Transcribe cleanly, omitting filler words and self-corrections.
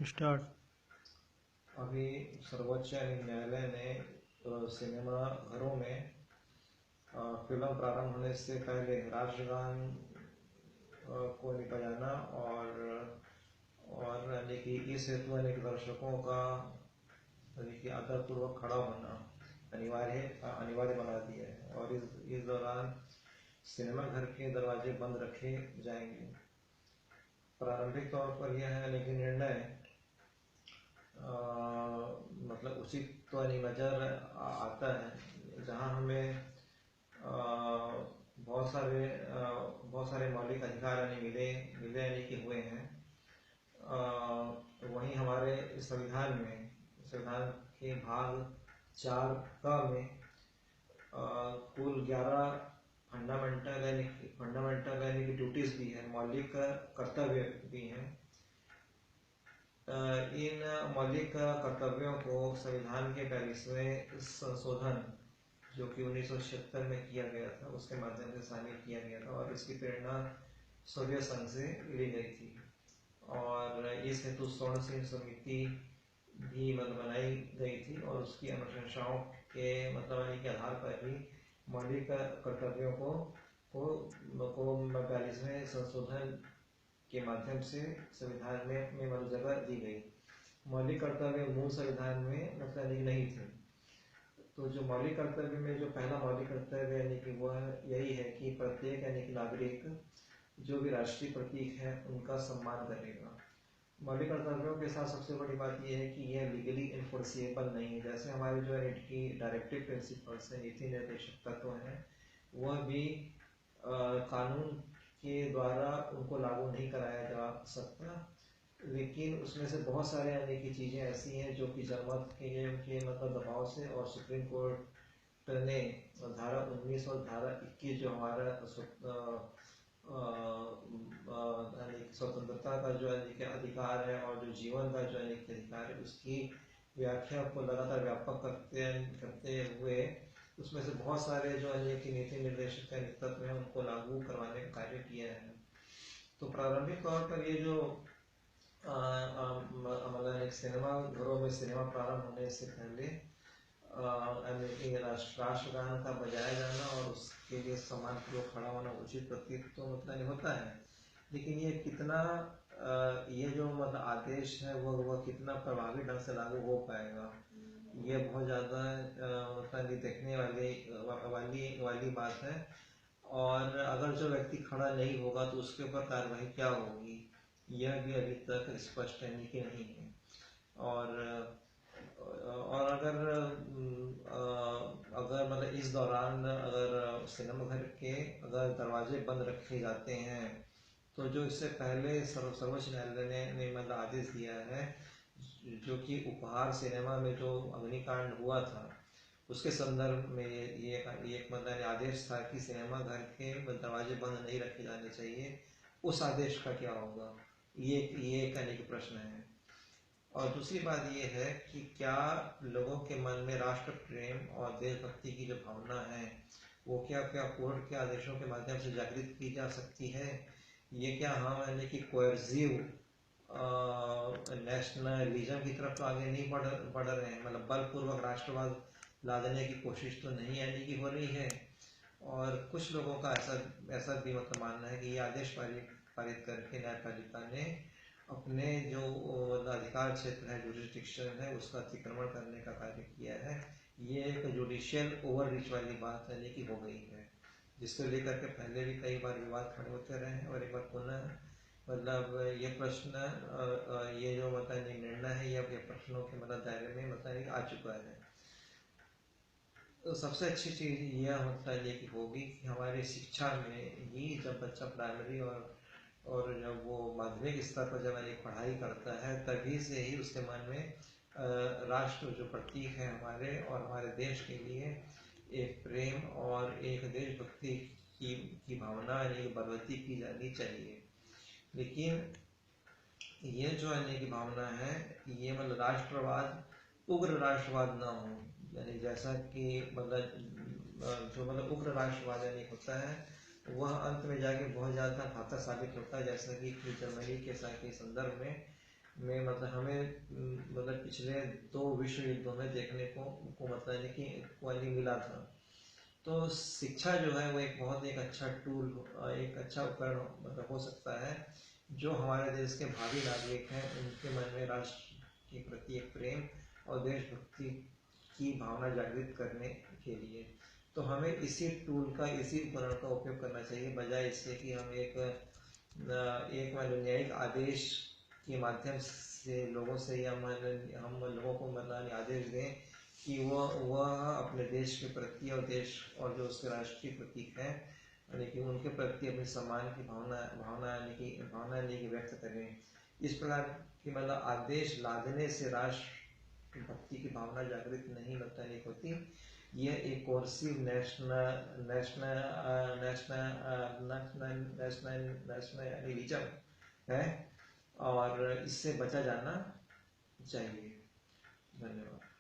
Start. अभी सर्वोच्च न्यायालय ने सिनेमा घरों में फिल्म प्रारंभ होने से पहले राष्ट्रगान को नहीं बजाना और यानी कि इस हेतु यानी कि दर्शकों का यानी कि आदरपूर्वक खड़ा होना अनिवार्य बना दिया है। और इस दौरान सिनेमा घर के दरवाजे बंद रखे जाएंगे। प्रारंभिक तौर पर यह है लेकिन निर्णय मतलब उचित तो नहीं नज़र आता है, जहां हमें बहुत सारे मौलिक अधिकार यानी मिले यानी कि हुए हैं। वहीं हमारे संविधान के भाग 4 में कुल 11 फंडामेंटल यानी कि ड्यूटीज भी है, मौलिक कर्तव्य भी हैं। इन मौलिक कर्तव्यों को संविधान के 42वें संशोधन जो कि 1976 में किया गया था उसके माध्यम से शामिल किया गया था और इसकी प्रेरणा सोवियत संघ से ली गई थी। और इस हेतु स्वर्ण सिंह समिति भी बनाई गई थी और उसकी अनुशंसाओं के के आधार पर ही मौलिक कर्तव्यों को 42वें संशोधन के माध्यम से संविधान में जगह दी गई। मौलिक कर्तव्य मूल संविधान में नहीं थे। तो जो मौलिक कर्तव्य में जो पहला मौलिक कर्तव्य यानी कि वह यही है कि प्रत्येक यानी कि नागरिक जो भी राष्ट्रीय प्रतीक है उनका सम्मान करेगा। मौलिक कर्तव्यों के साथ सबसे बड़ी बात यह है कि यह लीगली इन्फोर्सेबल नहीं है। जैसे हमारे जो है कि डायरेक्टिव प्रिंसिपल्स है, नीति निर्देशक तत्व हैं, वह भी कानून के द्वारा उनको लागू नहीं कराया जा सकता, लेकिन उसमें से बहुत सारे यानी कि चीज़ें ऐसी हैं जो कि जनमत के दबाव से और सुप्रीम कोर्ट ने धारा 19 और धारा 21 जो हमारा स्वतंत्रता का जो अधिकार है और जो जीवन का जो अधिकार है उसकी व्याख्या को लगातार व्यापक करते हुए उसमें से बहुत सारे जो नीति निर्देशक के तत्व हैं उनको लागू करवाने का कार्य किया है। तो प्रारंभिक तौर पर ये जो मतलब सिनेमा घरों में सिनेमा प्रारंभ होने से पहले राष्ट्रगान का बजाया जाना और उसके लिए सम्मानपूर्वक खड़ा होना उचित प्रतीत तो होता है, लेकिन ये कितना ये जो आदेश है वह कितना प्रभावी ढंग से लागू हो पाएगा, ये बहुत ज़्यादा देखने वाली बात है। और अगर जो व्यक्ति खड़ा नहीं होगा तो उसके ऊपर कार्रवाई क्या होगी, यह भी अभी तक स्पष्ट नहीं है। और अगर इस दौरान अगर सिनेमा घर के अगर दरवाजे बंद रखे जाते हैं तो जो इससे पहले सर्वोच्च न्यायालय ने आदेश दिया है, जो कि उपहार सिनेमा में जो अग्निकांड हुआ था उसके संदर्भ में ये एक आदेश था कि सिनेमा घर के दरवाजे बंद नहीं रखे जाने चाहिए। उस आदेश का क्या होगा, ये एक अनेक प्रश्न है। और दूसरी बात ये है कि क्या लोगों के मन में राष्ट्र प्रेम और देशभक्ति की जो भावना है वो क्या कोर्ट के आदेशों के माध्यम से जागृत की जा सकती है? ये क्या हम यानी कि कोएर्सिव नेशनलिज्म की तरफ तो आगे नहीं बढ़ रहे हैं, बलपूर्वक राष्ट्रवाद लादने की कोशिश तो नहीं यानी कि हो रही है। और कुछ लोगों का ऐसा भी मानना है कि ये आदेश पारित करके न्यायपालिका ने अपने जो अधिकार क्षेत्र है, जुरिस्डिक्शन है, उसका अतिक्रमण करने का कार्य किया है। ये एक जुडिशियल ओवर रीच वाली बात यानी कि हो गई है, जिसको लेकर के पहले भी कई बार विवाद खड़े होते रहे हैं और एक बार पुनः ये प्रश्न ये जो निर्णय है ये प्रश्नों के दायरे में आ चुका है। तो सबसे अच्छी चीज़ यह ये कि होगी कि हमारी शिक्षा में ही जब बच्चा प्राइमरी और जब वो माध्यमिक स्तर पर जब एक पढ़ाई करता है तभी से ही उसके मन में राष्ट्र जो प्रतीक है हमारे और हमारे देश के लिए एक प्रेम और एक देशभक्ति की भावना यानी बलवती की जानी चाहिए। लेकिन ये जो यानी कि भावना है ये राष्ट्रवाद, उग्र राष्ट्रवाद ना हो, यानी जैसा कि जो उग्र राष्ट्रवाद यानी होता है वह अंत में जाके बहुत ज़्यादा घातक साबित होता है, जैसा कि जर्मनी के संदर्भ में में मतलब हमें मतलब पिछले 2 विश्व युद्धों में देखने को मतलब यानी कि को नहीं मिला था। तो शिक्षा जो है वो एक बहुत एक अच्छा टूल, एक अच्छा उपकरण मतलब हो सकता है जो हमारे देश के भावी नागरिक हैं उनके मन में राष्ट्र के प्रति एक प्रेम और देशभक्ति की भावना जागृत करने के लिए। तो हमें इसी टूल का, इसी उपकरण का उपयोग करना चाहिए, बजाय इससे कि हम एक न्यायिक आदेश के माध्यम से लोगों से या हम लोगों को मतलब आदेश दें कि वह अपने देश के प्रति और देश और जो उसके राष्ट्रीय प्रतीक हैं यानी कि उनके प्रति अपने सम्मान की भावना यानी कि व्यक्त करें। इस प्रकार की मतलब आदेश लादने से राष्ट्र भक्ति की भावना जागृत नहीं मतलब नहीं होती। यह एक कोर्सिव नेशनलिज्म है और इससे बचा जाना चाहिए। धन्यवाद।